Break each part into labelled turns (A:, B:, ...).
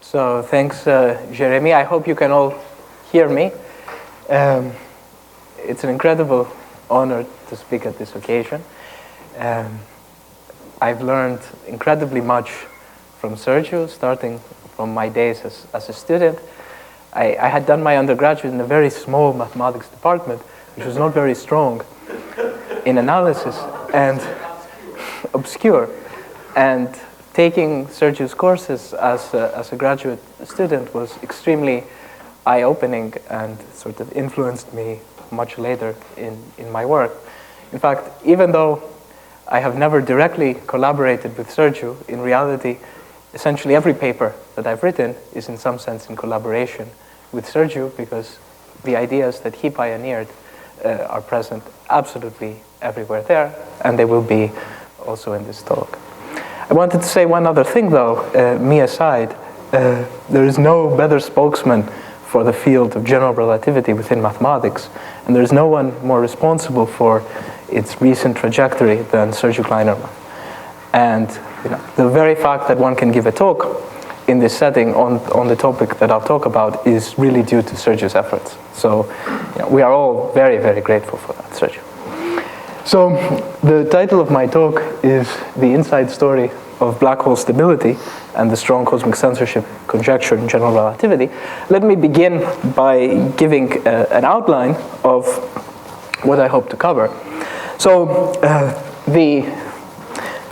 A: So thanks, Jeremy. I hope you can all hear me. It's an incredible honor to speak at this occasion. I've learned incredibly much from Sergiu, starting from my days as a student. I had done my undergraduate in a very small mathematics department, which was not very strong in analysis and obscure. And taking Sergiu's courses as a graduate student was extremely eye-opening and sort of influenced me much later in my work. In fact, even though I have never directly collaborated with Sergiu, in reality, essentially every paper that I've written is in some sense in collaboration with Sergiu, because the ideas that he pioneered are present absolutely everywhere there, and they will be also in this talk. I wanted to say one other thing, though, me aside. There is no better spokesman for the field of general relativity within mathematics, and there is no one more responsible for its recent trajectory than Sergiu Klainerman. And the very fact that one can give a talk in this setting on the topic that I'll talk about is really due to Sergiu's efforts. So we are all very, very grateful for that, Sergiu. So the title of my talk is The Inside Story of Black Hole Stability and the Strong Cosmic Censorship Conjecture in General Relativity. Let me begin by giving an outline of what I hope to cover. So the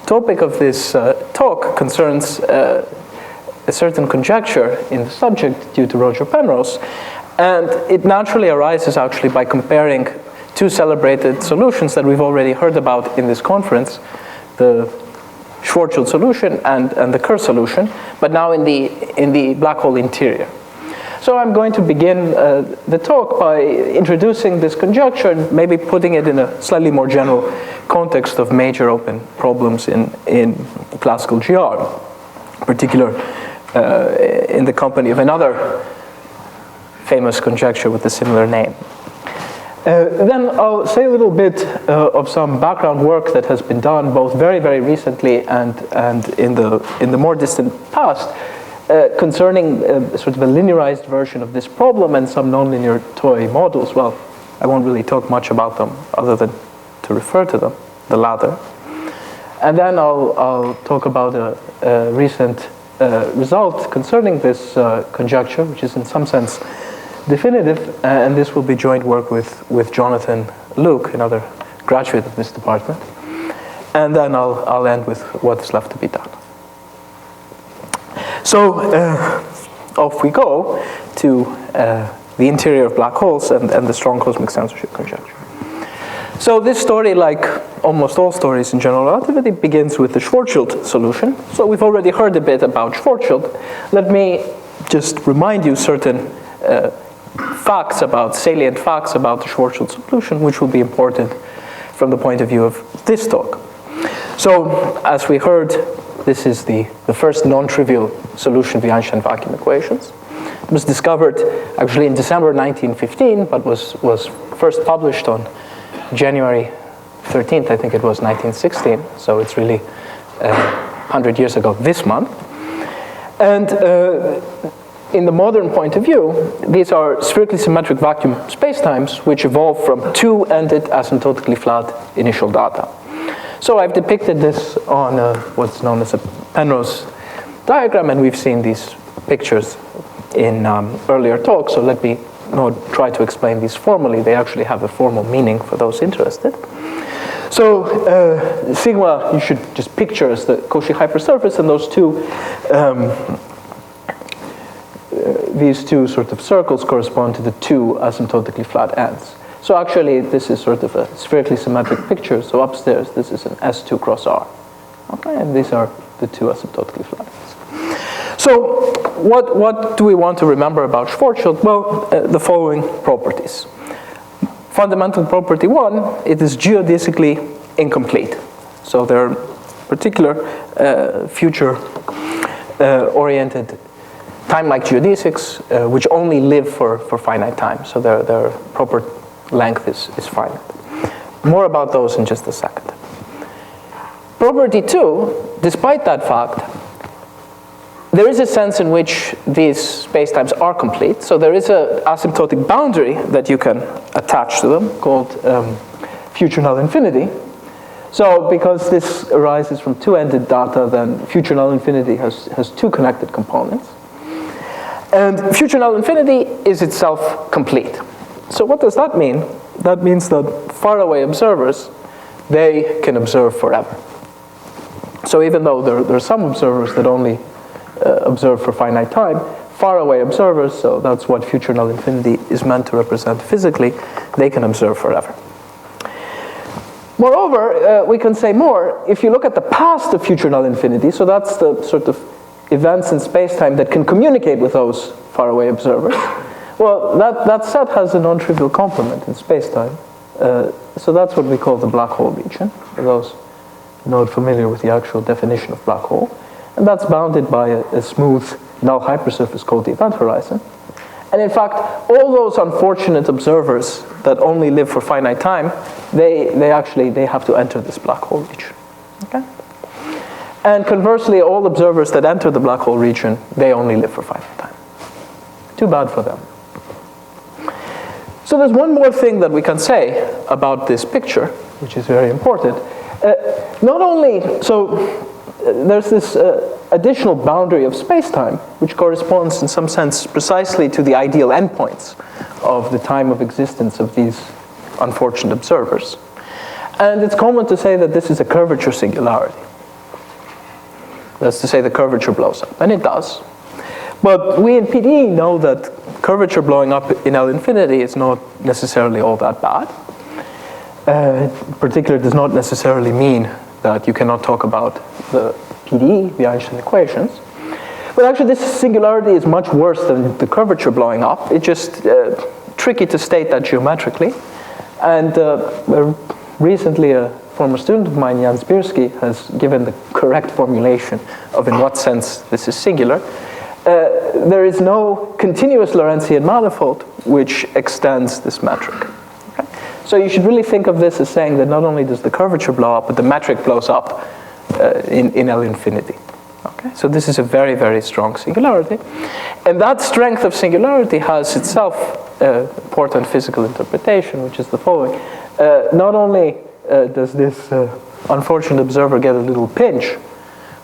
A: topic of this talk concerns a certain conjecture in the subject due to Roger Penrose, and it naturally arises actually by comparing two celebrated solutions that we've already heard about in this conference, the Schwarzschild solution and the Kerr solution, but now in the black hole interior. So I'm going to begin the talk by introducing this conjecture and maybe putting it in a slightly more general context of major open problems in classical GR, in particular in the company of another famous conjecture with a similar name. Then I'll say a little bit of some background work that has been done both very, very recently and in the more distant past concerning sort of a linearized version of this problem and some nonlinear toy models. Well, I won't really talk much about them other than to refer to them, the latter. And then I'll talk about a recent result concerning this conjecture, which is in some sense definitive, and this will be joint work with Jonathan Luke, another graduate of this department. And then I'll end with what's left to be done. So off we go to the interior of black holes and the strong cosmic censorship conjecture. So this story, like almost all stories in general relativity, begins with the Schwarzschild solution. So we've already heard a bit about Schwarzschild. Let me just remind you certain salient facts about the Schwarzschild solution, which will be important from the point of view of this talk. So, as we heard, this is the first non-trivial solution of the Einstein vacuum equations. It was discovered actually in December 1915, but was first published on January 13th, I think it was 1916. So it's really 100 years ago this month. And in the modern point of view, these are spherically symmetric vacuum spacetimes which evolve from two-ended asymptotically flat initial data. So I've depicted this on what's known as a Penrose diagram, and we've seen these pictures in earlier talks, so let me not try to explain these formally. They actually have a formal meaning for those interested. So sigma, you should just picture as the Cauchy hypersurface, and those two these two sort of circles correspond to the two asymptotically flat ends. So actually, this is sort of a spherically symmetric picture. So upstairs, this is an S2 cross R. Okay, and these are the two asymptotically flat ends. So what do we want to remember about Schwarzschild? Well, the following properties. Fundamental property one, it is geodesically incomplete. So there are particular future-oriented time-like geodesics, which only live for finite time. So their proper length is finite. More about those in just a second. Property two, despite that fact, there is a sense in which these spacetimes are complete. So there is an asymptotic boundary that you can attach to them called future null infinity. So because this arises from two-ended data, then future null infinity has two connected components. And future null infinity is itself complete. So what does that mean? That means that faraway observers, they can observe forever. So even though there are some observers that only observe for finite time, faraway observers, so that's what future null infinity is meant to represent physically, they can observe forever. Moreover, we can say more, if you look at the past of future null infinity, so that's the sort of events in space-time that can communicate with those faraway observers, well, that set has a non-trivial complement in space-time. So that's what we call the black hole region, for those not familiar with the actual definition of black hole. And that's bounded by a smooth null hypersurface called the event horizon. And in fact, all those unfortunate observers that only live for finite time, they have to enter this black hole region. Okay? And conversely, all observers that enter the black hole region, they only live for finite time. Too bad for them. So there's one more thing that we can say about this picture, which is very important. Not only, so there's this additional boundary of space-time, which corresponds in some sense precisely to the ideal endpoints of the time of existence of these unfortunate observers. And it's common to say that this is a curvature singularity. That's to say the curvature blows up, and it does. But we in PD know that curvature blowing up in L infinity is not necessarily all that bad. In particular, it does not necessarily mean that you cannot talk about the PD, the Einstein equations. But actually, this singularity is much worse than the curvature blowing up. It's just tricky to state that geometrically. And recently, a former student of mine, Jan Spirski, has given the correct formulation of in what sense this is singular. There is no continuous Lorentzian manifold which extends this metric. Okay? So you should really think of this as saying that not only does the curvature blow up, but the metric blows up in L infinity. Okay? So this is a very, very strong singularity. And that strength of singularity has itself important physical interpretation, which is the following. Not only does this unfortunate observer get a little pinch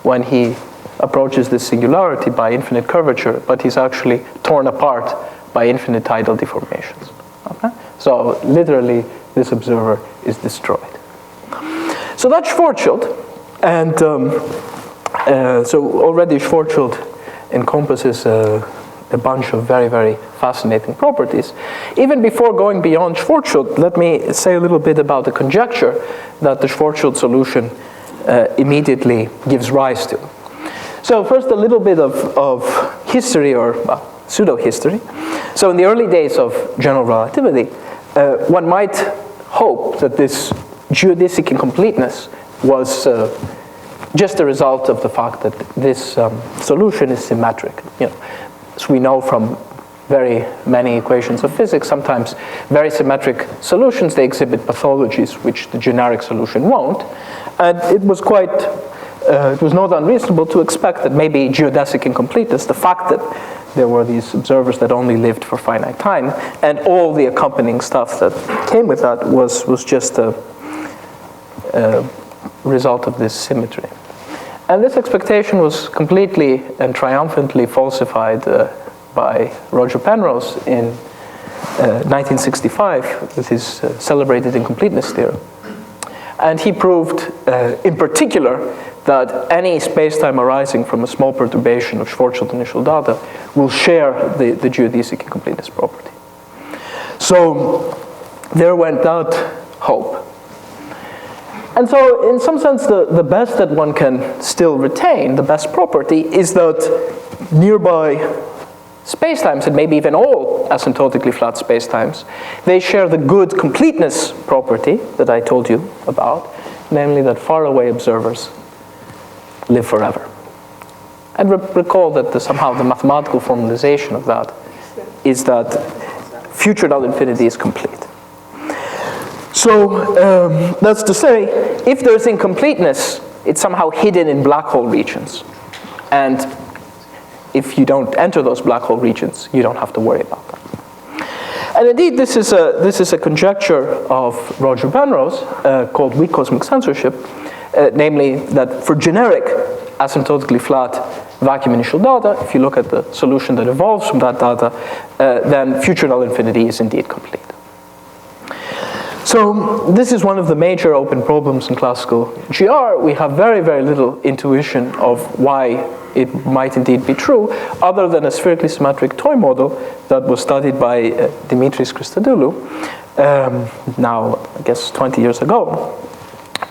A: when he approaches this singularity by infinite curvature, but he's actually torn apart by infinite tidal deformations. Okay? So literally, this observer is destroyed. So that's Schwarzschild, and so already Schwarzschild encompasses a bunch of very, very fascinating properties. Even before going beyond Schwarzschild, let me say a little bit about the conjecture that the Schwarzschild solution immediately gives rise to. So first, a little bit of history, or pseudo-history. So in the early days of general relativity, one might hope that this geodesic incompleteness was just a result of the fact that this solution is symmetric. As we know from very many equations of physics, sometimes very symmetric solutions, they exhibit pathologies which the generic solution won't. And it was not unreasonable to expect that maybe geodesic incompleteness, the fact that there were these observers that only lived for finite time, and all the accompanying stuff that came with that was just a result of this symmetry. And this expectation was completely and triumphantly falsified by Roger Penrose in 1965 with his celebrated incompleteness theorem. And he proved, in particular, that any space-time arising from a small perturbation of Schwarzschild initial data will share the geodesic incompleteness property. So there went that hope. And so in some sense, the best that one can still retain, the best property, is that nearby spacetimes, and maybe even all asymptotically flat spacetimes, they share the good completeness property that I told you about, namely that faraway observers live forever. And recall that somehow the mathematical formalization of that is that future null infinity is complete. So that's to say, if there's incompleteness, it's somehow hidden in black hole regions. And if you don't enter those black hole regions, you don't have to worry about that. And indeed, this is a conjecture of Roger Penrose called weak cosmic censorship, namely that for generic asymptotically flat vacuum initial data, if you look at the solution that evolves from that data, then future null infinity is indeed complete. So this is one of the major open problems in classical GR. We have very, very little intuition of why it might indeed be true, other than a spherically symmetric toy model that was studied by Dimitris Christodoulou, now I guess 20 years ago.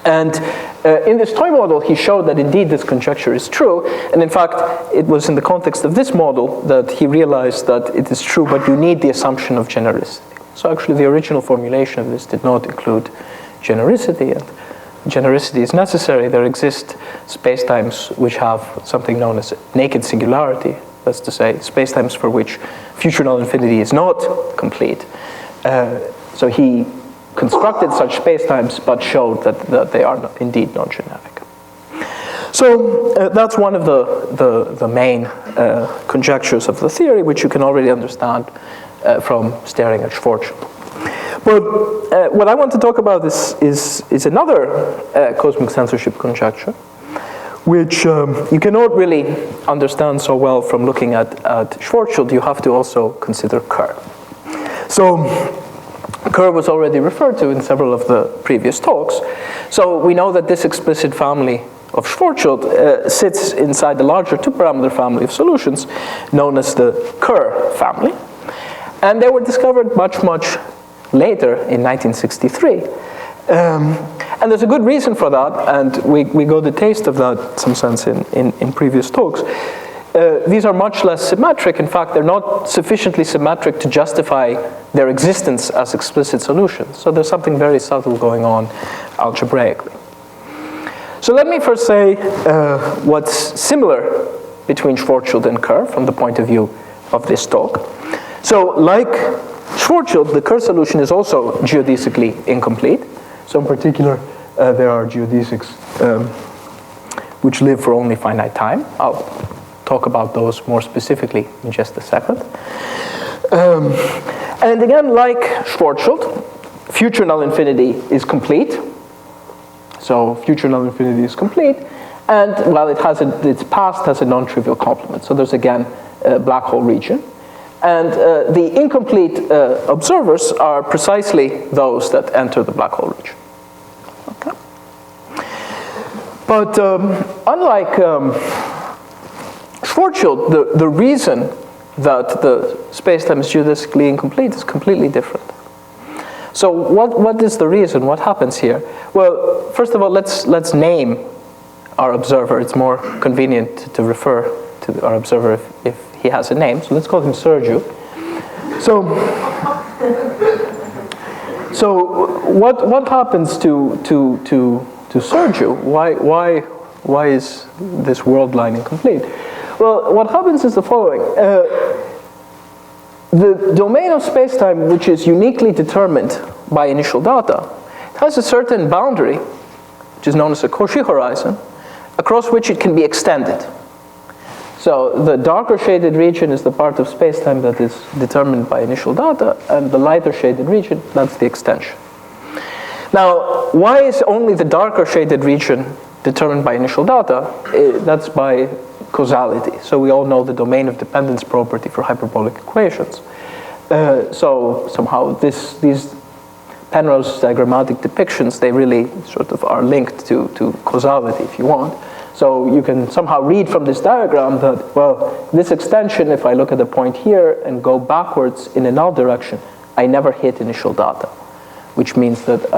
A: And in this toy model, he showed that indeed this conjecture is true. And in fact, it was in the context of this model that he realized that it is true, but you need the assumption of genericity. So actually, the original formulation of this did not include genericity, and genericity is necessary. There exist spacetimes which have something known as naked singularity. That's to say, spacetimes for which future null infinity is not complete. So he constructed such spacetimes, but showed that they are indeed non-generic. So that's one of the main conjectures of the theory, which you can already understand from staring at Schwarzschild. But what I want to talk about is another cosmic censorship conjecture, which you cannot really understand so well from looking at Schwarzschild. You have to also consider Kerr. So Kerr was already referred to in several of the previous talks. So we know that this explicit family of Schwarzschild sits inside the larger two-parameter family of solutions known as the Kerr family. And they were discovered much, much later in 1963. And there's a good reason for that, and we got a taste of that in some sense in previous talks. These are much less symmetric. In fact, they're not sufficiently symmetric to justify their existence as explicit solutions. So there's something very subtle going on algebraically. So let me first say what's similar between Schwarzschild and Kerr from the point of view of this talk. So like Schwarzschild, the Kerr solution is also geodesically incomplete. So in particular, there are geodesics which live for only finite time. I'll talk about those more specifically in just a second. And again, like Schwarzschild, future null infinity is complete. So future null infinity is complete. And while its past has a non-trivial complement. So there's again a black hole region. And the incomplete observers are precisely those that enter the black hole region. Okay. But unlike Schwarzschild, the reason that the spacetime is geodesically incomplete is completely different. So what is the reason? What happens here? Well, first of all, let's name our observer. It's more convenient to refer to our observer if he has a name. So let's call him Sergiu. So what happens to Sergiu? Why is this world line incomplete? Well, what happens is the following. The domain of spacetime, which is uniquely determined by initial data, has a certain boundary, which is known as a Cauchy horizon, across which it can be extended. So the darker shaded region is the part of spacetime that is determined by initial data, and the lighter shaded region, that's the extension. Now, why is only the darker shaded region determined by initial data? That's by causality. So we all know the domain of dependence property for hyperbolic equations. So somehow these Penrose diagrammatic depictions, they really sort of are linked to causality, if you want. So you can somehow read from this diagram that, well, this extension, if I look at a point here and go backwards in a null direction, I never hit initial data, which means that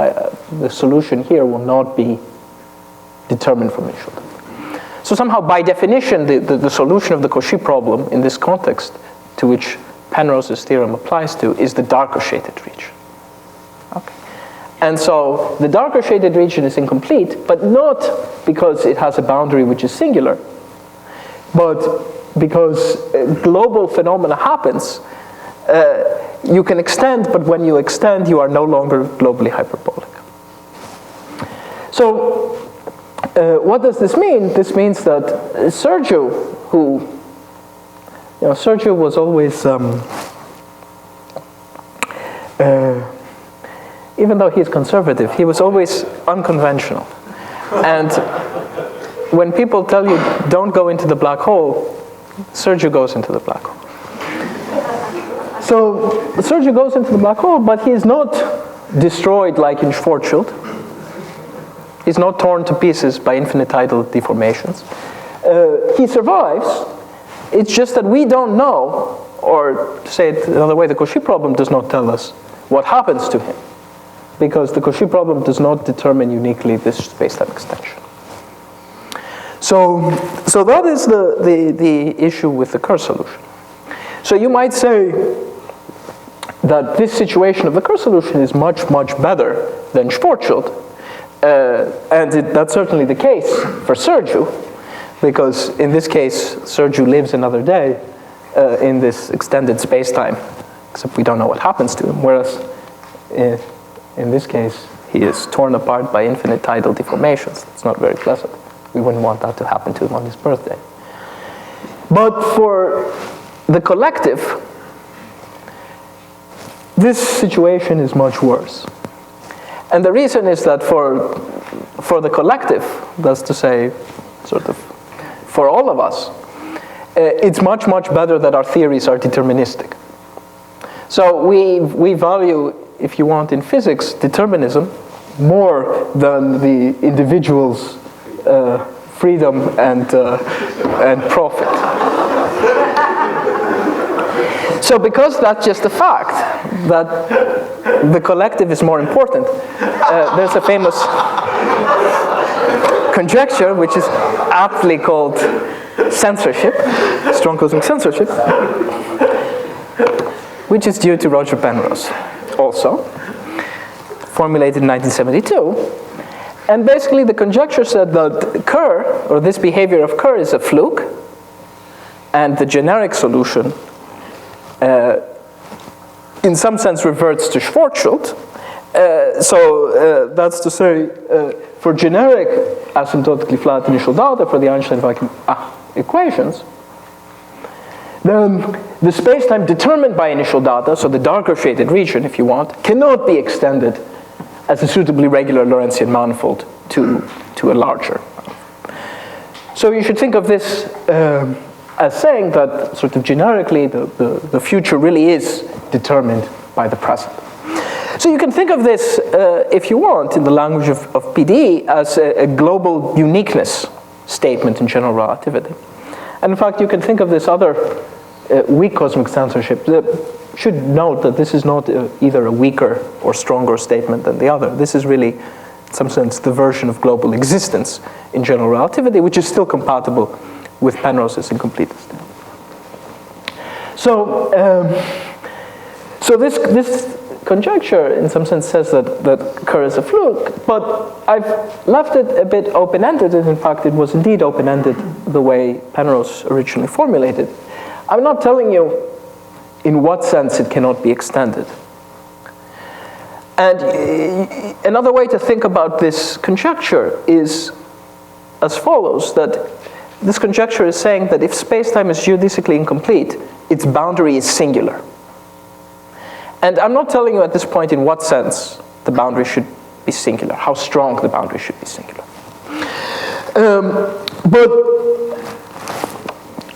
A: the solution here will not be determined from initial data. So somehow, by definition, the solution of the Cauchy problem in this context, to which Penrose's theorem applies to, is the darker shaded region. Okay. And so the darker shaded region is incomplete, but not because it has a boundary which is singular, but because global phenomena happens. You can extend, but when you extend, you are no longer globally hyperbolic. So what does this mean? This means that Sergiu, who Sergiu was always, even though he's conservative, he was always unconventional. And when people tell you, don't go into the black hole, Sergiu goes into the black hole. So Sergiu goes into the black hole, but he is not destroyed like in Schwarzschild. He's not torn to pieces by infinitidal deformations. He survives. It's just that we don't know, or to say it another way, the Cauchy problem does not tell us what happens to him, because the Cauchy problem does not determine uniquely this spacetime extension. So that is the issue with the Kerr solution. So you might say that this situation of the Kerr solution is much, much better than Schwarzschild. And that's certainly the case for Sergiu, because in this case, Sergiu lives another day in this extended space-time, except we don't know what happens to him, whereas in this case, he is torn apart by infinitidal deformations. It's not very pleasant. We wouldn't want that to happen to him on his birthday. But for the collective, this situation is much worse. And the reason is that for the collective, that's to say, sort of, for all of us, it's much, much better that our theories are deterministic. So we value, if you want, in physics, determinism more than the individual's freedom and profit. So because that's just a fact, that the collective is more important, there's a famous conjecture, which is aptly called censorship, strong cosmic censorship, which is due to Roger Penrose also, formulated in 1972. And basically the conjecture said that Kerr, or this behavior of Kerr, is a fluke, and the generic solution in some sense reverts to Schwarzschild. So that's to say, for generic asymptotically flat initial data for the Einstein vacuum equations, then the space-time determined by initial data, so the darker shaded region, if you want, cannot be extended as a suitably regular Lorentzian manifold to a larger. So you should think of this as saying that sort of generically the future really is determined by the present. So you can think of this, if you want, in the language of PD as a global uniqueness statement in general relativity. And in fact, you can think of this other weak cosmic censorship. Should note that this is not either a weaker or stronger statement than the other. This is really, in some sense, the version of global existence in general relativity, which is still compatible with Penrose's incompleteness. So this conjecture, in some sense, says that Kerr is a fluke, but I've left it a bit open-ended, and in fact, it was indeed open-ended the way Penrose originally formulated. I'm not telling you in what sense it cannot be extended. And another way to think about this conjecture is as follows, that this conjecture is saying that if space-time is geodesically incomplete, its boundary is singular. And I'm not telling you at this point in what sense the boundary should be singular, how strong the boundary should be singular. But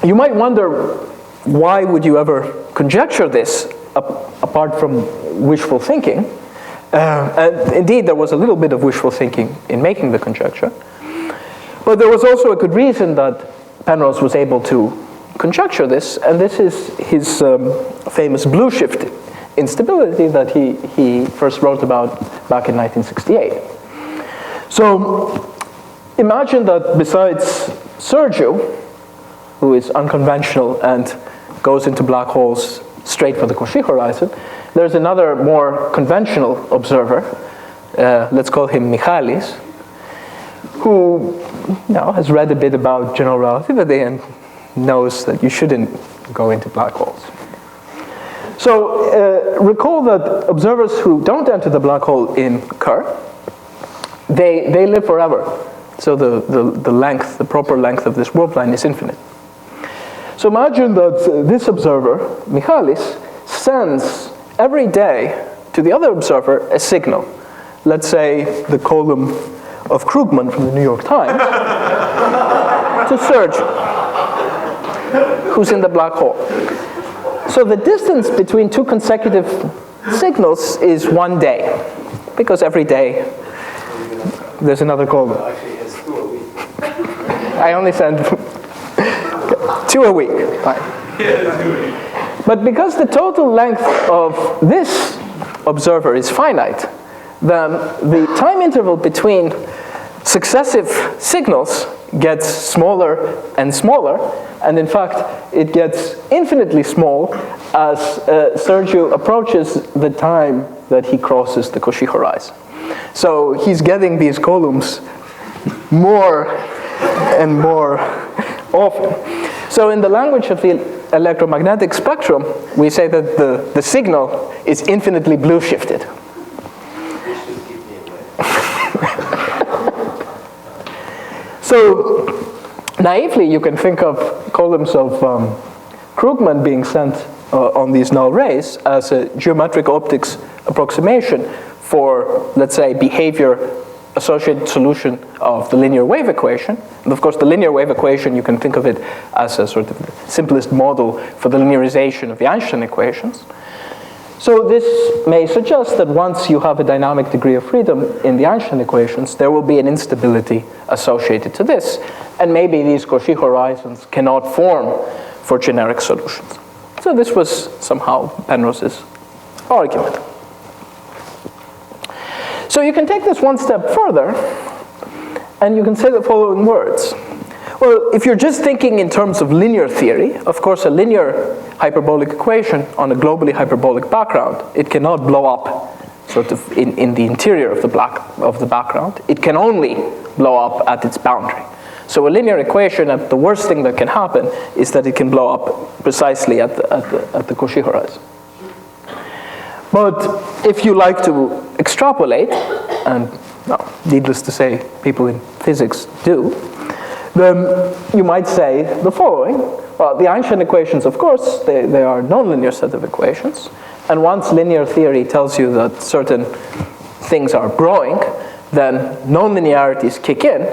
A: you might wonder, why would you ever conjecture this apart from wishful thinking? And indeed, there was a little bit of wishful thinking in making the conjecture. But there was also a good reason that Penrose was able to conjecture this, and this is his famous blue shift instability that he first wrote about back in 1968. So imagine that besides Sergiu, who is unconventional and goes into black holes straight for the Cauchy horizon, there's another more conventional observer, let's call him Mihalis, who has read a bit about general relativity and knows that you shouldn't go into black holes. So recall that observers who don't enter the black hole in Kerr, they live forever. So the length, the proper length of this warp line is infinite. So imagine that this observer, Mihalis, sends every day to the other observer a signal. Let's say the column of Krugman from the New York Times to Sergiu, who's in the black hole. So the distance between two consecutive signals is 1 day, because every day there's another column. I only send 2 a week. Fine. But because the total length of this observer is finite, then the time interval between successive signals gets smaller and smaller, and in fact it gets infinitely small as Sergiu approaches the time that he crosses the Cauchy horizon. So he's getting these columns more and more often. So in the language of the electromagnetic spectrum, we say that the signal is infinitely blue shifted. So naively, you can think of columns of Krugman being sent on these null rays as a geometric optics approximation for, let's say, behavior associated solution of the linear wave equation. And of course, the linear wave equation, you can think of it as a sort of simplest model for the linearization of the Einstein equations. So this may suggest that once you have a dynamic degree of freedom in the Einstein equations, there will be an instability associated to this. And maybe these Cauchy horizons cannot form for generic solutions. So this was somehow Penrose's argument. So you can take this one step further, and you can say the following words. Well, if you're just thinking in terms of linear theory, of course a linear hyperbolic equation on a globally hyperbolic background, it cannot blow up sort of in the interior of the background. It can only blow up at its boundary. So a linear equation, the worst thing that can happen is that it can blow up precisely at the Cauchy horizon. But if you like to extrapolate, and well, needless to say, people in physics do, then you might say the following. Well, the Einstein equations, of course, they are a nonlinear set of equations. And once linear theory tells you that certain things are growing, then nonlinearities kick in,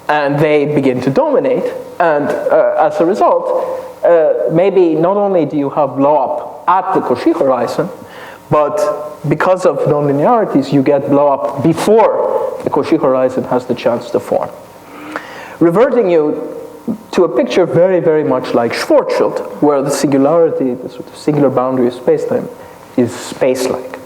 A: and they begin to dominate. And as a result, maybe not only do you have blow up at the Cauchy horizon, but because of nonlinearities, you get blow up before the Cauchy horizon has the chance to form. Reverting you to a picture very, very much like Schwarzschild, where the singularity, the sort of singular boundary of spacetime, is space-like.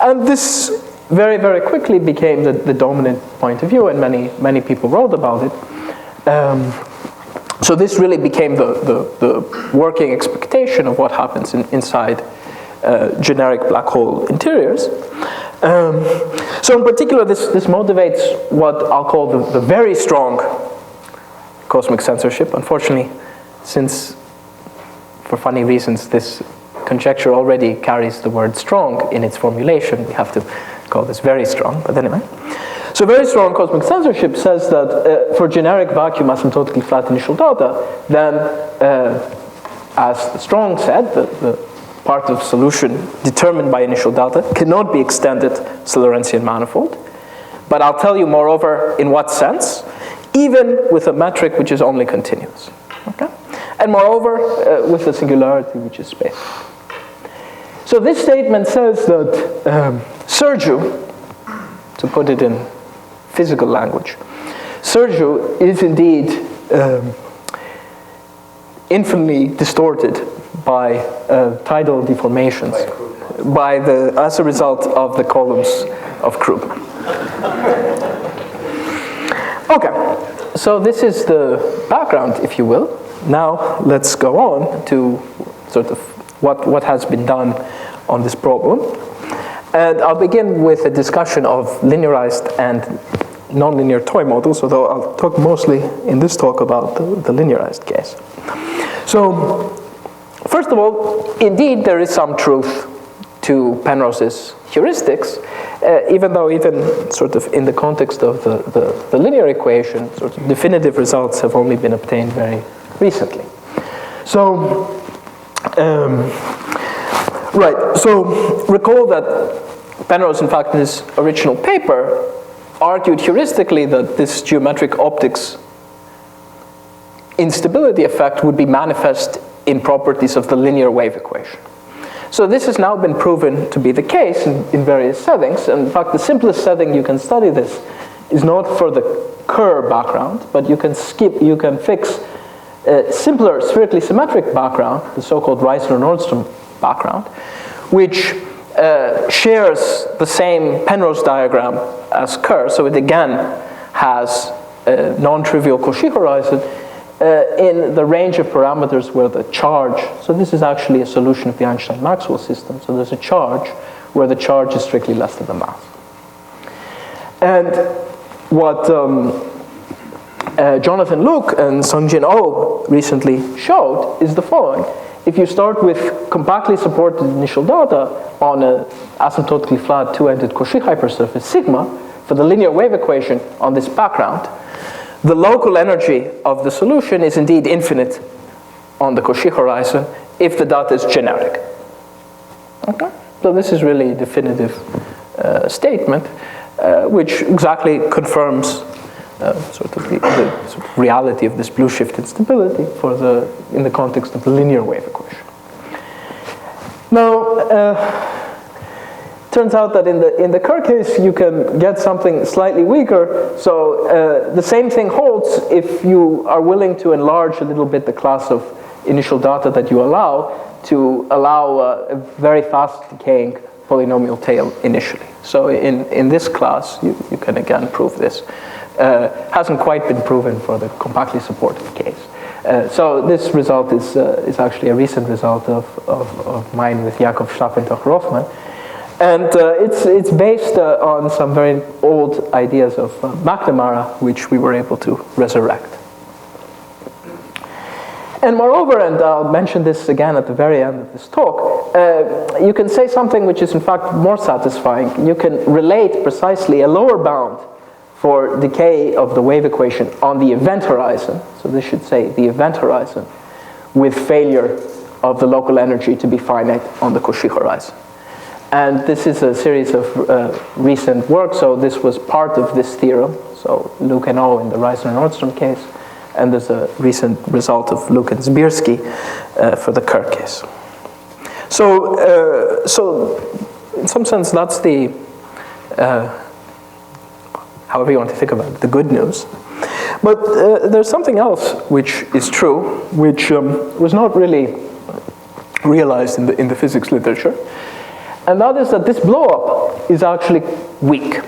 A: And this very, very quickly became the dominant point of view, and many people wrote about it. So this really became the working expectation of what happens inside generic black hole interiors. So in particular, this motivates what I'll call the very strong cosmic censorship. Unfortunately, since, for funny reasons, this conjecture already carries the word strong in its formulation, we have to call this very strong, but anyway. So very strong cosmic censorship says that for generic vacuum asymptotically flat initial data, then, as Strong said, the part of solution determined by initial data cannot be extended to Lorentzian manifold. But I'll tell you, moreover, in what sense, even with a metric which is only continuous. Okay? And moreover, with a singularity which is space. So this statement says that Sergiu, to put it in physical language, Sergiu is indeed infinitely distorted by tidal deformations as a result of the columns of Krugman. Okay, so this is the background, if you will. Now let's go on to sort of what has been done on this problem. And I'll begin with a discussion of linearized and nonlinear toy models, although I'll talk mostly in this talk about the linearized case. So, first of all, indeed there is some truth to Penrose's heuristics, even though even sort of in the context of the linear equation, sort of definitive results have only been obtained very recently. So, right, so recall that Penrose, in fact, in his original paper, argued heuristically that this geometric optics instability effect would be manifest in properties of the linear wave equation. So this has now been proven to be the case in various settings. And in fact, the simplest setting you can study this is not for the Kerr background, but you can fix a simpler spherically symmetric background, the so-called Reisner-Nordström background, which shares the same Penrose diagram as Kerr. So it again has a non-trivial Cauchy horizon in the range of parameters where the charge, so this is actually a solution of the Einstein-Maxwell system, so there's a charge where the charge is strictly less than the mass. And what Jonathan Luke and Sungjin Oh recently showed is the following. If you start with compactly supported initial data on an asymptotically flat two-ended Cauchy hypersurface sigma for the linear wave equation on this background, the local energy of the solution is indeed infinite on the Cauchy horizon if the data is generic. Okay? So this is really a definitive statement, which exactly confirms sort of the sort of reality of this blue shift instability in the context of the linear wave equation. Now, turns out that in the Kerr case, you can get something slightly weaker. So the same thing holds if you are willing to enlarge a little bit the class of initial data that you allow to allow a very fast decaying polynomial tail initially. So in this class, you can again prove this. Hasn't quite been proven for the compactly supported case. So this result is actually a recent result of mine with Jakob Staffentoch-Rothman. And it's based on some very old ideas of McNamara, which we were able to resurrect. And moreover, and I'll mention this again at the very end of this talk, you can say something which is in fact more satisfying. You can relate precisely a lower bound for decay of the wave equation on the event horizon. So this should say the event horizon with failure of the local energy to be finite on the Cauchy horizon. And this is a series of recent work, so this was part of this theorem. So Luke and O in the Reisner-Nordström case, and there's a recent result of Luke and Zbierski for the Kerr case. So, in some sense, that's the, however you want to think about it, the good news. But there's something else which is true, which was not really realized in the physics literature. And that is that this blow-up is actually weak.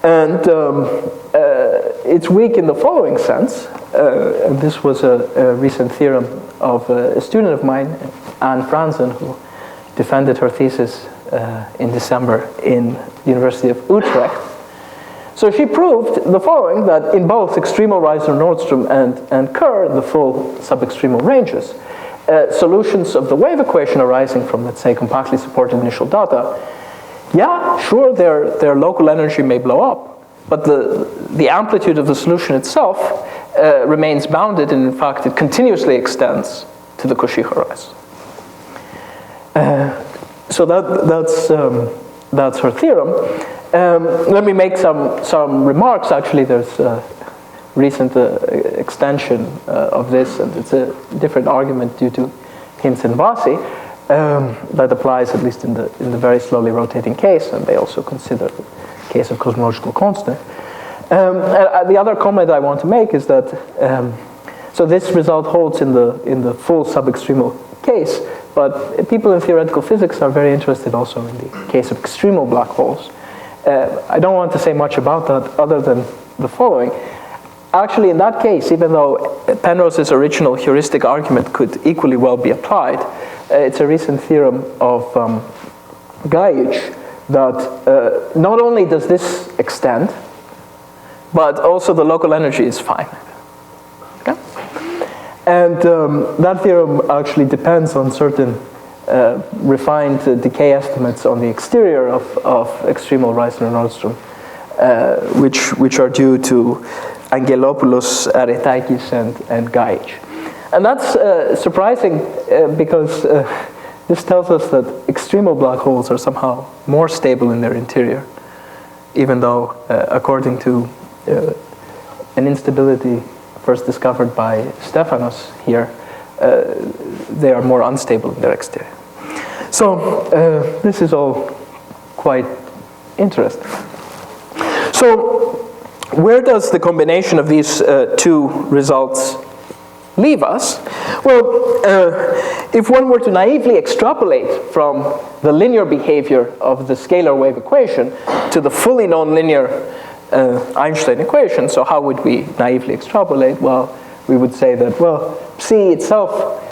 A: And it's weak in the following sense. And this was a recent theorem of a student of mine, Anne Franzen, who defended her thesis in December in the University of Utrecht. So she proved the following, that in both extremal Reisner-Nordström and Kerr, the full sub-extremal ranges, solutions of the wave equation arising from, let's say, compactly supported initial data, yeah, sure, their local energy may blow up, but the amplitude of the solution itself remains bounded, and in fact, it continuously extends to the Cauchy horizon. So that's her theorem. Let me make some remarks. Actually, there's recent extension of this, and it's a different argument due to Hinz and Vasi that applies at least in the very slowly rotating case, and they also consider the case of cosmological constant. The other comment I want to make is that so this result holds in the full sub-extremal case, but people in theoretical physics are very interested also in the case of extremal black holes. I don't want to say much about that other than the following. Actually, in that case, even though Penrose's original heuristic argument could equally well be applied, it's a recent theorem of Gajich that not only does this extend, but also the local energy is finite. Okay? And that theorem actually depends on certain refined decay estimates on the exterior of extremal Reisner-Nordström, which are due to Angelopoulos, Aretakis, and Gajich. And that's surprising because this tells us that extremal black holes are somehow more stable in their interior, even though, according to an instability first discovered by Stefanos here, they are more unstable in their exterior. So this is all quite interesting. So where does the combination of these two results leave us? Well, if one were to naively extrapolate from the linear behavior of the scalar wave equation to the fully nonlinear Einstein equation, so how would we naively extrapolate? Well, we would say that, well, psi itself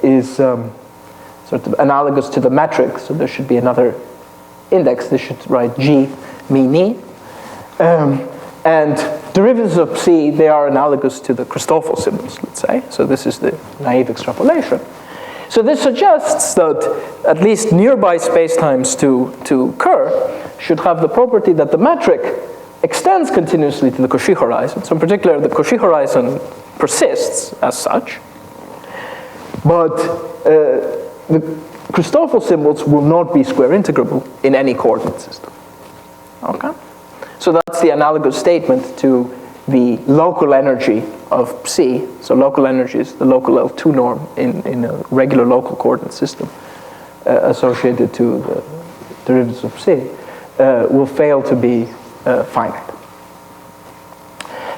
A: is sort of analogous to the metric, so there should be another index. This should write G, mi, ni. And derivatives of psi, they are analogous to the Christoffel symbols, let's say. So this is the naive extrapolation. So this suggests that at least nearby spacetimes to Kerr should have the property that the metric extends continuously to the Cauchy horizon. So in particular, the Cauchy horizon persists as such. But the Christoffel symbols will not be square integrable in any coordinate system. Okay? So that's the analogous statement to the local energy of psi. So local energy is the local L2 norm in a regular local coordinate system associated to the derivatives of psi will fail to be finite.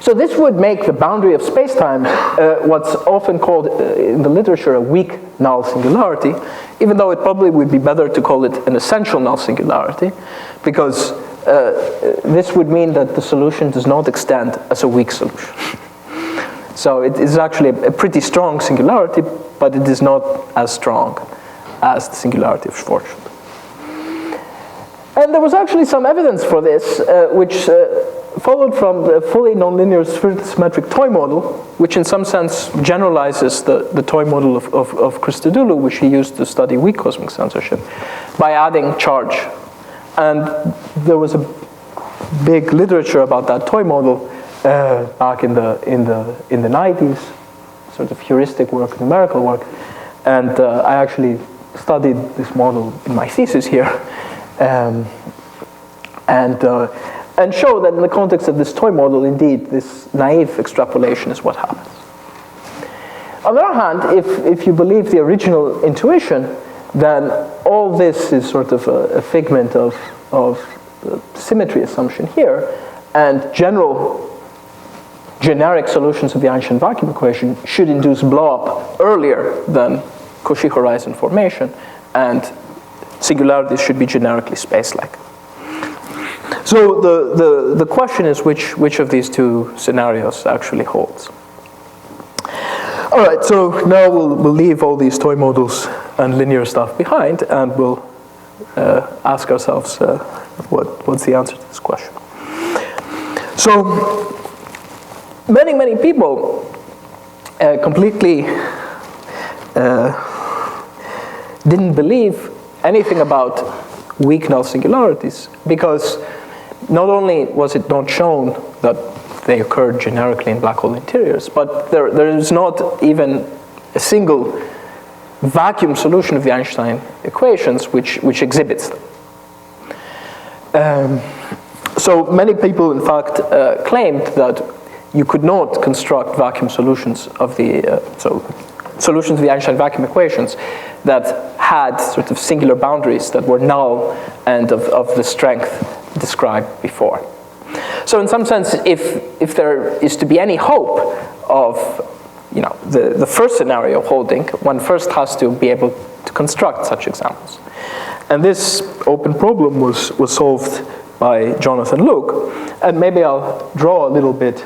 A: So this would make the boundary of spacetime what's often called in the literature a weak null singularity, even though it probably would be better to call it an essential null singularity, because this would mean that the solution does not extend as a weak solution. So it is actually a pretty strong singularity, but it is not as strong as the singularity of Schwarzschild. And there was actually some evidence for this, which followed from the fully nonlinear symmetric toy model, which in some sense generalizes the toy model of Christodoulou, which he used to study weak cosmic censorship, by adding charge. And there was a big literature about that toy model back in the 90s, sort of heuristic work, numerical work. And I actually studied this model in my thesis here. And show that in the context of this toy model, indeed, this naive extrapolation is what happens. On the other hand, if you believe the original intuition, then all this is sort of a figment of the symmetry assumption here, and generic solutions of the Einstein vacuum equation should induce blow-up earlier than Cauchy horizon formation, and singularities should be generically space-like. So the question is which of these two scenarios actually holds. All right, so now we'll leave all these toy models and linear stuff behind, and we'll ask ourselves what's the answer to this question. So many people completely didn't believe anything about weak null singularities, because not only was it not shown that they occurred generically in black hole interiors, but there is not even a single vacuum solution of the Einstein equations which exhibits them. So many people, in fact, claimed that you could not construct vacuum solutions of the solutions of the Einstein vacuum equations that had sort of singular boundaries that were null and of the strength described before. So in some sense, if there is to be any hope of the first scenario holding, one first has to be able to construct such examples. And this open problem was solved by Jonathan Luke, and maybe I'll draw a little bit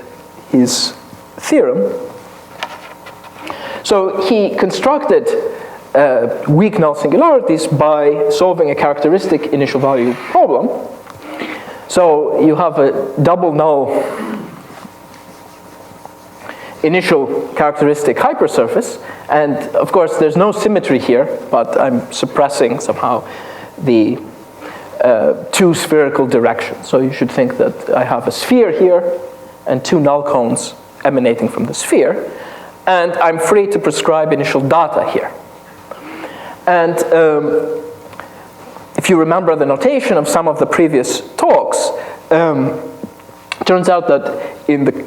A: his theorem. So he constructed weak null singularities by solving a characteristic initial value problem. So you have a double null initial characteristic hypersurface, and of course there's no symmetry here, but I'm suppressing somehow the two spherical directions. So you should think that I have a sphere here and two null cones emanating from the sphere, and I'm free to prescribe initial data here. And if you remember the notation of some of the previous talks, it turns out that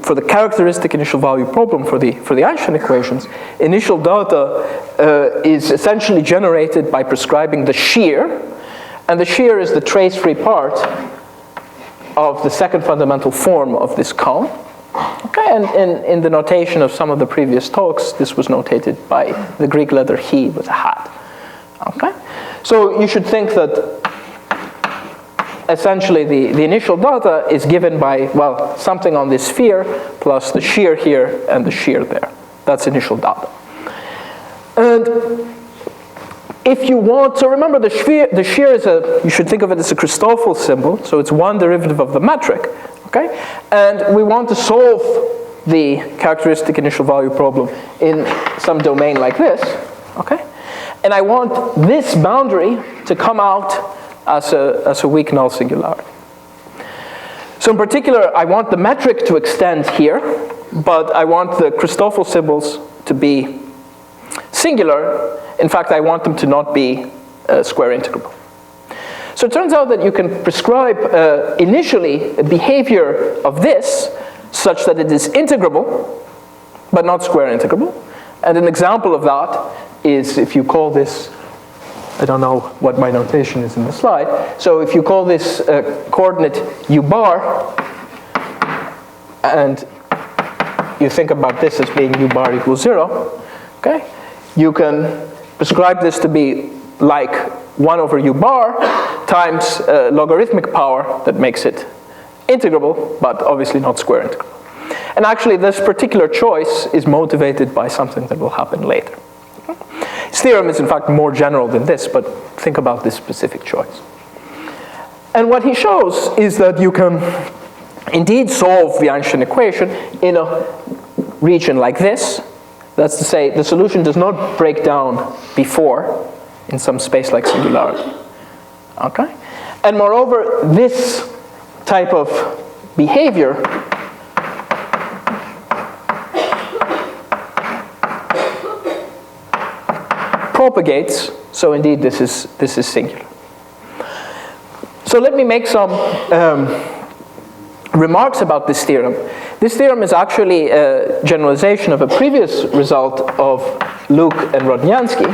A: for the characteristic initial value problem for the Einstein equations, initial data is essentially generated by prescribing the shear, and the shear is the trace-free part of the second fundamental form of this cone. Okay, and in the notation of some of the previous talks, this was notated by the Greek letter he with a hat. Okay, so you should think that essentially the initial data is given by, well, something on this sphere plus the shear here and the shear there. That's initial data. And if you want, so remember the shear is you should think of it as a Christoffel symbol, so it's one derivative of the metric, okay? And we want to solve the characteristic initial value problem in some domain like this, okay? And I want this boundary to come out as a weak null singularity. So in particular, I want the metric to extend here, but I want the Christoffel symbols to be singular. In fact, I want them to not be square integrable. So it turns out that you can prescribe initially a behavior of this such that it is integrable, but not square integrable. And an example of that is if you call this, I don't know what my notation is in the slide. So if you call this coordinate u bar, and you think about this as being u bar equals 0, okay? You can prescribe this to be like 1 over u bar times logarithmic power that makes it integrable, but obviously not square integrable. And actually, this particular choice is motivated by something that will happen later. His theorem is in fact more general than this, but think about this specific choice. And what he shows is that you can indeed solve the Einstein equation in a region like this. That's to say, the solution does not break down before in some space like singularity. Okay? And moreover, this type of behavior propagates, so indeed this is singular. So let me make some remarks about this theorem. This theorem is actually a generalization of a previous result of Luke and Rodniansky.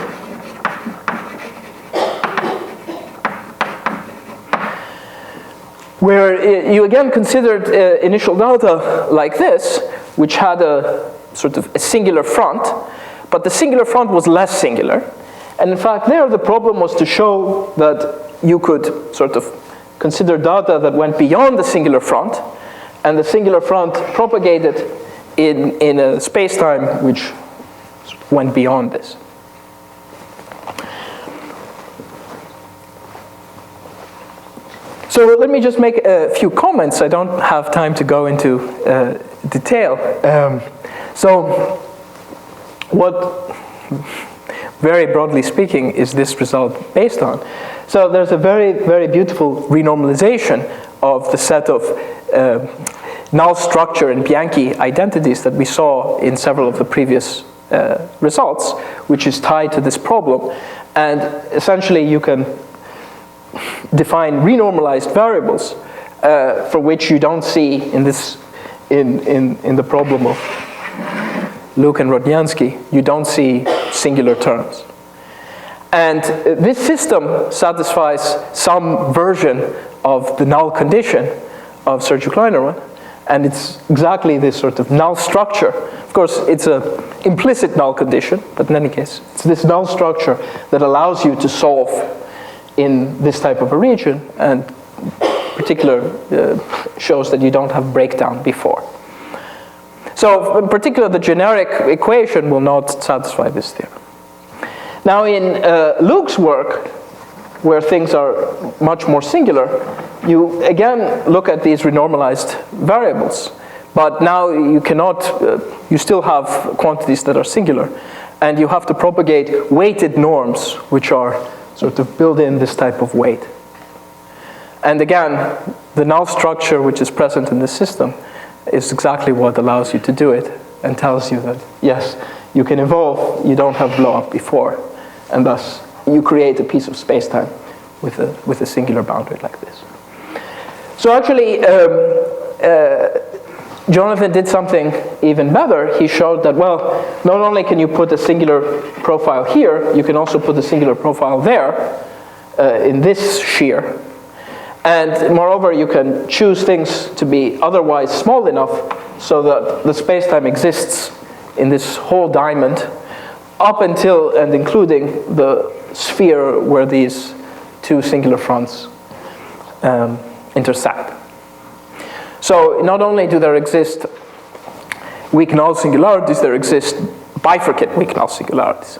A: Where you again considered initial data like this, which had a sort of a singular front, but the singular front was less singular. And in fact, there the problem was to show that you could sort of consider data that went beyond the singular front, and the singular front propagated in a space-time which went beyond this. So let me just make a few comments. I don't have time to go into detail. So what, very broadly speaking, is this result based on? So there's a very, very beautiful renormalization of the set of null structure and Bianchi identities that we saw in several of the previous results, which is tied to this problem. And essentially you can define renormalized variables for which you don't see in this in the problem of Luke and Rodniansky, you don't see singular terms. And this system satisfies some version of the null condition of Sergiu Klainerman, and it's exactly this sort of null structure. Of course, it's an implicit null condition, but in any case, it's this null structure that allows you to solve in this type of a region, and particular shows that you don't have breakdown before. So in particular, the generic equation will not satisfy this theorem. Now in Luke's work, where things are much more singular, you again look at these renormalized variables, but now you cannot, you still have quantities that are singular, and you have to propagate weighted norms, which are sort of build in this type of weight. And again, the null structure which is present in the system is exactly what allows you to do it and tells you that, yes, you can evolve, you don't have blow up before, and thus you create a piece of space-time with a singular boundary like this. So actually, Jonathan did something even better. He showed that, well, not only can you put a singular profile here, you can also put a singular profile there, in this shear. And moreover, you can choose things to be otherwise small enough so that the space-time exists in this whole diamond up until and including the sphere where these two singular fronts intersect. So not only do there exist weak null singularities, there exist bifurcate weak null singularities.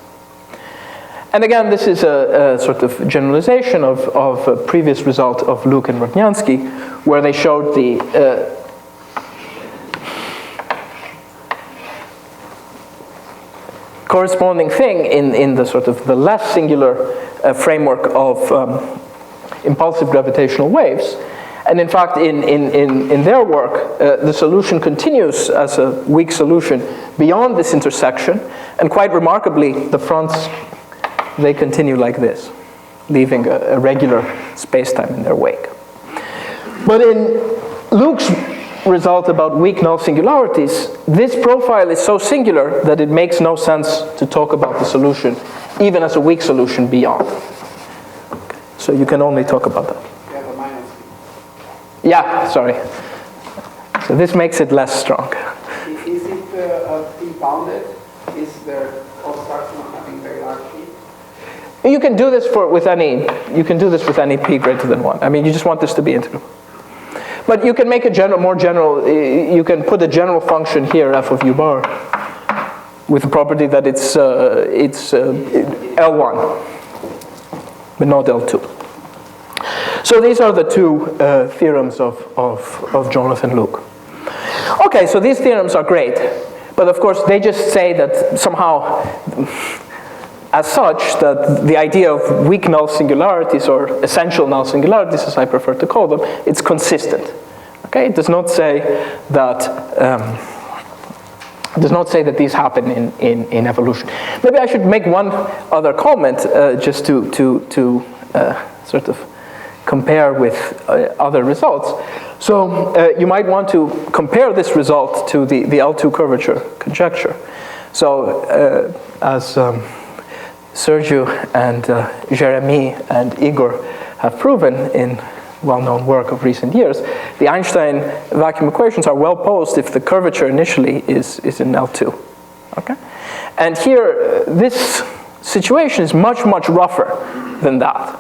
A: And again, this is a sort of generalization of a previous result of Luke and Rodniansky, where they showed the corresponding thing in the sort of the less singular framework of impulsive gravitational waves. And in fact, in their work, the solution continues as a weak solution beyond this intersection, and quite remarkably, the fronts, they continue like this, leaving a regular space-time in their wake. But in Luke's result about weak null singularities, this profile is so singular that it makes no sense to talk about the solution, even as a weak solution beyond. So you can only talk about that.
B: You have a minus.
A: Yeah, sorry. So this makes it less strong.
B: Is it p-bounded? Is there obstruction of having very large p?
A: You can do this with any p greater than 1. I mean, you just want this to be integral. But you can make a more general, you can put a general function here, f of u bar, with the property that it's L1, but not L2. So these are the two theorems of Jonathan Luke. Okay, so these theorems are great, but of course they just say that somehow, as such, that the idea of weak null singularities, or essential null singularities as I prefer to call them, it's consistent. Okay, it does not say that these happen in evolution. Maybe I should make one other comment just to sort of compare with other results. So you might want to compare this result to the L2 curvature conjecture. So as Sergiu and Jeremy and Igor have proven in well-known work of recent years, the Einstein vacuum equations are well posed if the curvature initially is in L2. Okay? And here, this situation is much, much rougher than that.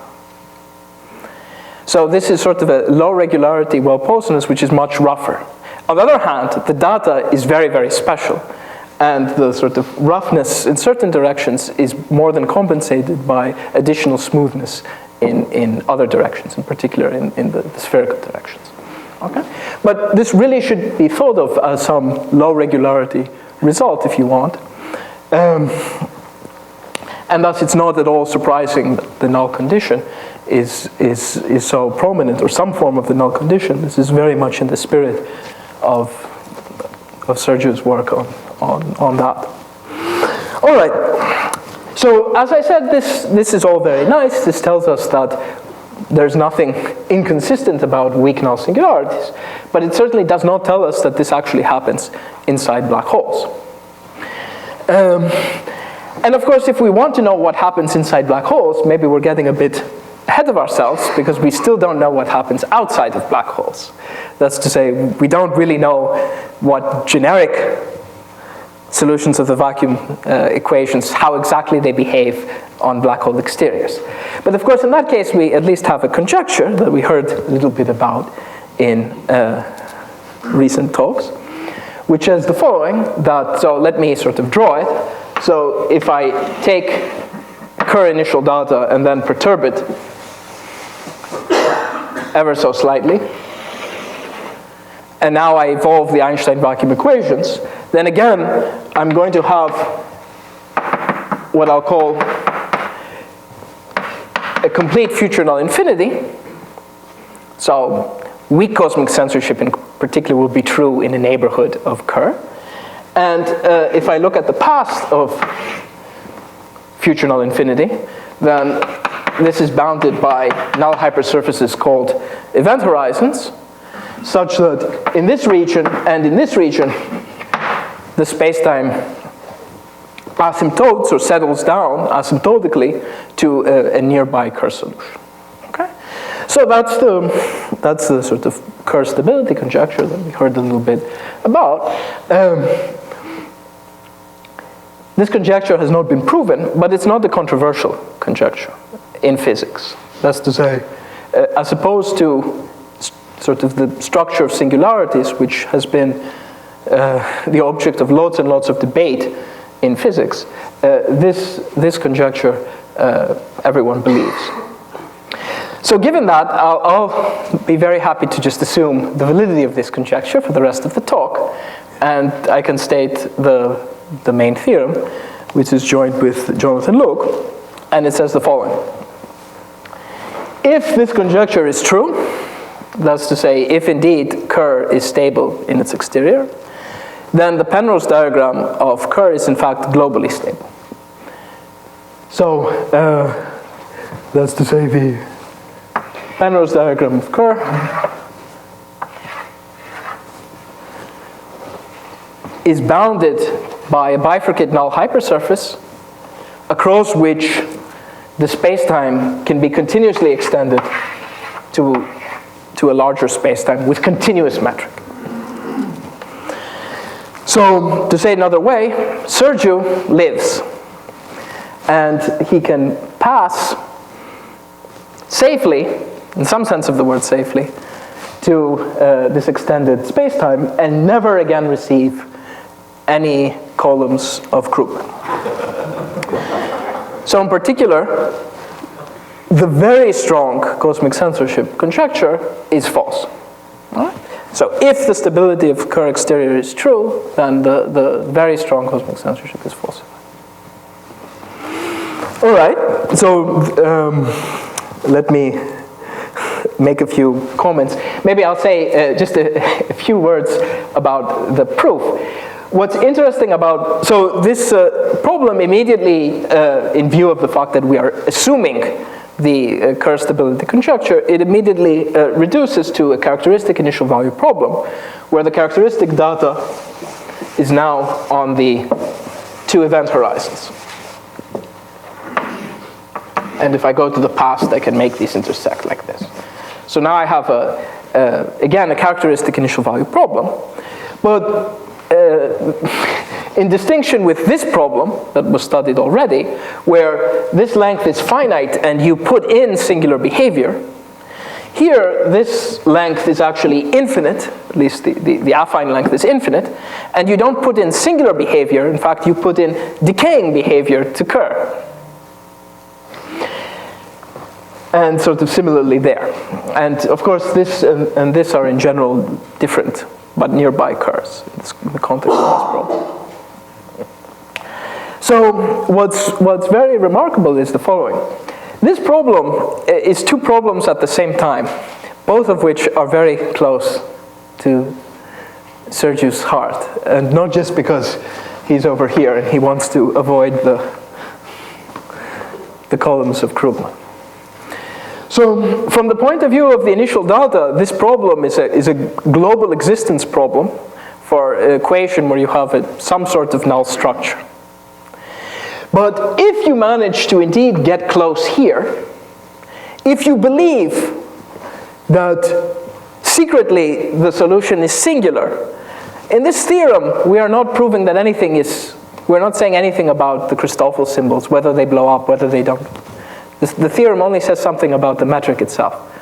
A: So this is sort of a low regularity well posedness, which is much rougher. On the other hand, the data is very, very special. And the sort of roughness in certain directions is more than compensated by additional smoothness in other directions, in particular in the spherical directions. Okay? But this really should be thought of as some low regularity result, if you want. And thus it's not at all surprising that the null condition is so prominent, or some form of the null condition. This is very much in the spirit of Sergiu's work on that. All right. So as I said, this is all very nice. This tells us that there's nothing inconsistent about weak null singularities, but it certainly does not tell us that this actually happens inside black holes. And of course, if we want to know what happens inside black holes, maybe we're getting a bit ahead of ourselves, because we still don't know what happens outside of black holes. That's to say, we don't really know what generic solutions of the vacuum equations, how exactly they behave on black hole exteriors. But of course, in that case, we at least have a conjecture that we heard a little bit about in recent talks, which is the following, so let me sort of draw it. So if I take Kerr initial data and then perturb it ever so slightly, and now I evolve the Einstein vacuum equations, then again, I'm going to have what I'll call a complete future null infinity. So weak cosmic censorship in particular will be true in the neighborhood of Kerr. And if I look at the past of future null infinity, then this is bounded by null hypersurfaces called event horizons, such that in this region and in this region, the spacetime asymptotes or settles down asymptotically to a nearby Kerr solution. Okay, so that's the sort of Kerr stability conjecture that we heard a little bit about. This conjecture has not been proven, but it's not a controversial conjecture in physics. That's to say, as opposed to sort of the structure of singularities, which has been the object of lots and lots of debate in physics, this conjecture everyone believes. So given that, I'll be very happy to just assume the validity of this conjecture for the rest of the talk, and I can state the main theorem, which is joined with Jonathan Luke, and it says the following. If this conjecture is true, that's to say, if indeed Kerr is stable in its exterior, then the Penrose diagram of Kerr is in fact globally stable. So that's to say the Penrose diagram of Kerr is bounded by a bifurcate null hypersurface across which the spacetime can be continuously extended to a larger spacetime with continuous metric. So, to say it another way, Sergiu lives, and he can pass safely, in some sense of the word safely, to this extended spacetime and never again receive any columns of Krugman. So in particular, the very strong cosmic censorship conjecture is false. All right? So if the stability of Kerr exterior is true, then the very strong cosmic censorship is falsified. All right, so let me make a few comments. Maybe I'll say just a few words about the proof. What's interesting about, so this problem immediately, in view of the fact that we are assuming the Kerr stability conjecture, it immediately reduces to a characteristic initial value problem, where the characteristic data is now on the two event horizons. And if I go to the past, I can make these intersect like this. So now I have, again, a characteristic initial value problem. But in distinction with this problem that was studied already, where this length is finite and you put in singular behavior, here this length is actually infinite, at least the affine length is infinite, and you don't put in singular behavior, in fact you put in decaying behavior to Kerr. And sort of similarly there. And of course this and this are in general different, but nearby Kerrs in the context of this problem. So what's very remarkable is the following. This problem is two problems at the same time, both of which are very close to Sergiu's heart, and not just because he's over here and he wants to avoid the columns of Krugman. So from the point of view of the initial data, this problem is a global existence problem for an equation where you have some sort of null structure. But if you manage to indeed get close here, if you believe that secretly the solution is singular, in this theorem we are not proving that anything is, we're not saying anything about the Christoffel symbols, whether they blow up, whether they don't. The theorem only says something about the metric itself.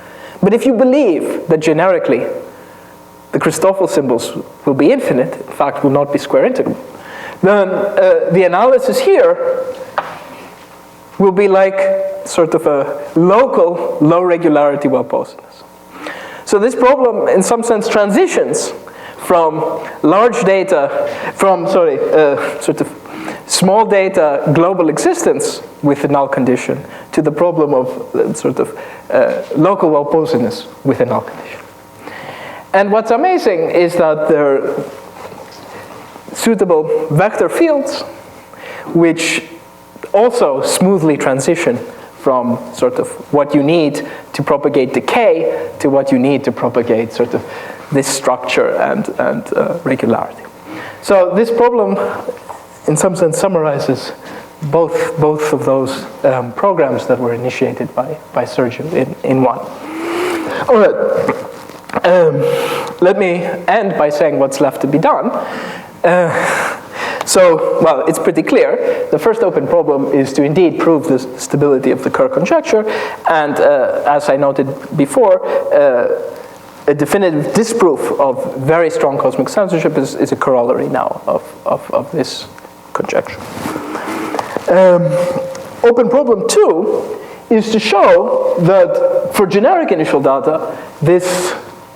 A: But if you believe that generically the Christoffel symbols will be infinite, in fact will not be square integrable, then the analysis here will be like sort of a local low regularity well-posedness. So this problem in some sense transitions from large data, from sort of small data global existence with a null condition to the problem of sort of local well-posedness with a null condition. And what's amazing is that suitable vector fields, which also smoothly transition from sort of what you need to propagate decay to what you need to propagate sort of this structure and regularity. So this problem, in some sense, summarizes both of those programs that were initiated by Sergiu in one. All right, let me end by saying what's left to be done. So, well, it's pretty clear. The first open problem is to indeed prove the stability of the Kerr conjecture, and as I noted before, a definitive disproof of very strong cosmic censorship is a corollary now of this conjecture. Open problem 2 is to show that for generic initial data, this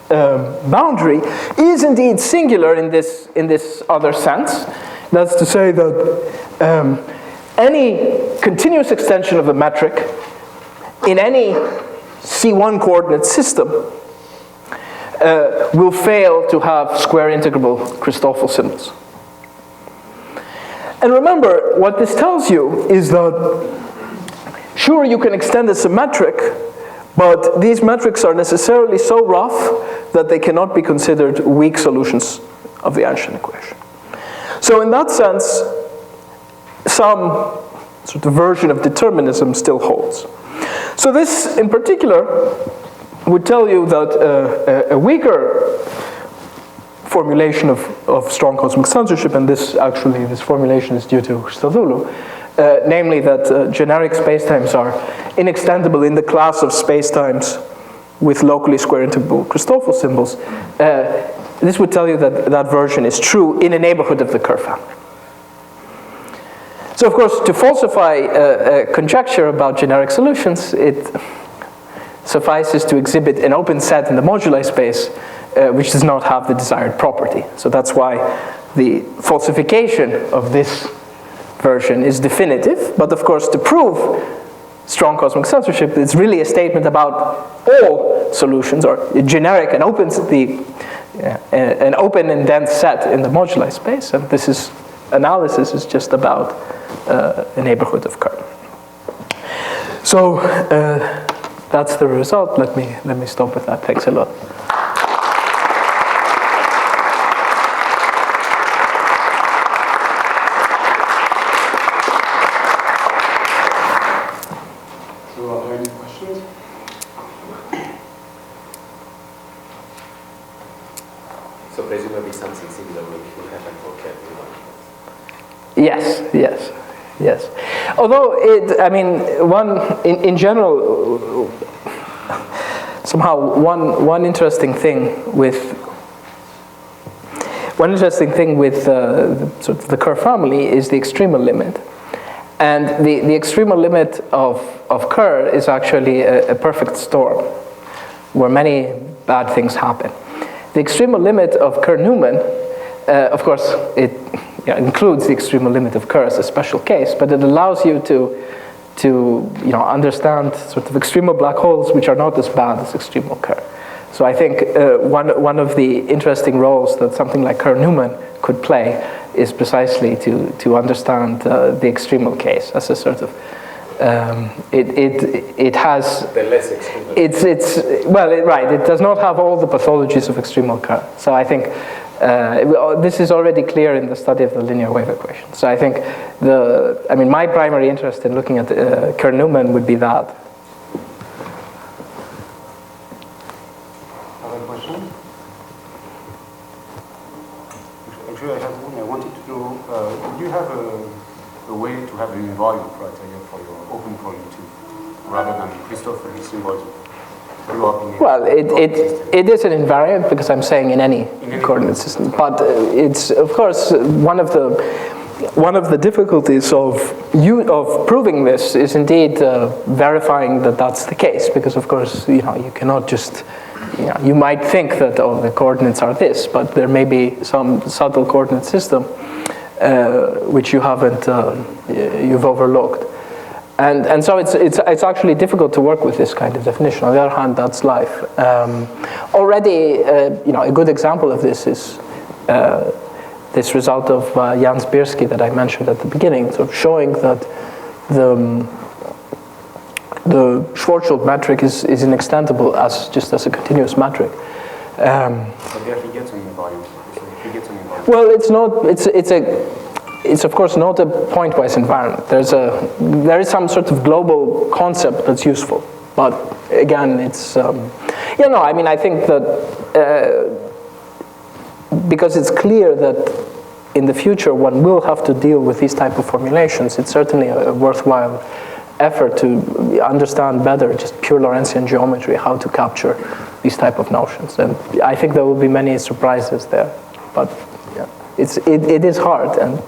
A: boundary is indeed singular in this other sense. That's to say that any continuous extension of a metric in any C1 coordinate system will fail to have square integrable Christoffel symbols. And remember, what this tells you is that sure, you can extend a symmetric, but these metrics are necessarily so rough that they cannot be considered weak solutions of the Einstein equation. So in that sense, some sort of version of determinism still holds. So this, in particular, would tell you that a weaker formulation of strong cosmic censorship, and this formulation is due to Christodoulou, namely that generic spacetimes are inextendable in the class of spacetimes with locally square integrable Christoffel symbols. This would tell you that that version is true in a neighborhood of the Kerr family. So of course, to falsify a conjecture about generic solutions, it suffices to exhibit an open set in the moduli space which does not have the desired property. So that's why the falsification of this version is definitive, but of course to prove strong cosmic censorship, it's really a statement about all solutions, or generic and open, an open and dense set in the moduli space, and this analysis is just about a neighborhood of Kerr. So that's the result. Let me stop with that. Thanks a lot.
C: So are there any questions? So presumably something similar will happen for Kerr.
A: Yes. Although in general, somehow one interesting thing with sort of the Kerr family is the extremal limit, and the extremal limit of Kerr is actually a perfect storm, where many bad things happen. The extremal limit of Kerr-Newman, of course, it includes the extremal limit of Kerr as a special case, but it allows you to understand sort of extremal black holes which are not as bad as extremal Kerr. So I think one of the interesting roles that something like Kerr-Newman could play is precisely to understand the extremal case as a sort of it has
C: the less extremal.
A: It does not have all the pathologies of extremal Kerr. So I think this is already clear in the study of the linear wave equation. So I think my primary interest in looking at Kerr-Newman would be that.
D: Other questions? Actually, I have one. I wanted to know, do you have a way to have an invariant criteria for your open volume 2, rather than Christoffel symbols?
A: Well, it is an invariant because I'm saying in any coordinate system, but it's of course one of the difficulties of proving this is indeed verifying that that's the case, because of course you cannot just you might think that the coordinates are this, but there may be some subtle coordinate system which you haven't you've overlooked. And so it's actually difficult to work with this kind of definition. On the other hand, that's life. Already, a good example of this is this result of Jan Zbierski that I mentioned at the beginning, so showing that the Schwarzschild metric is inextensible just as a continuous metric.
D: But there he gets an invariant.
A: Well, it's not. It's of course not a pointwise environment. There is some sort of global concept that's useful, but again, it's I mean, I think that because it's clear that in the future one will have to deal with these type of formulations. It's certainly a worthwhile effort to understand better just pure Lorentzian geometry, how to capture these type of notions, and I think there will be many surprises there. But yeah, it is hard, and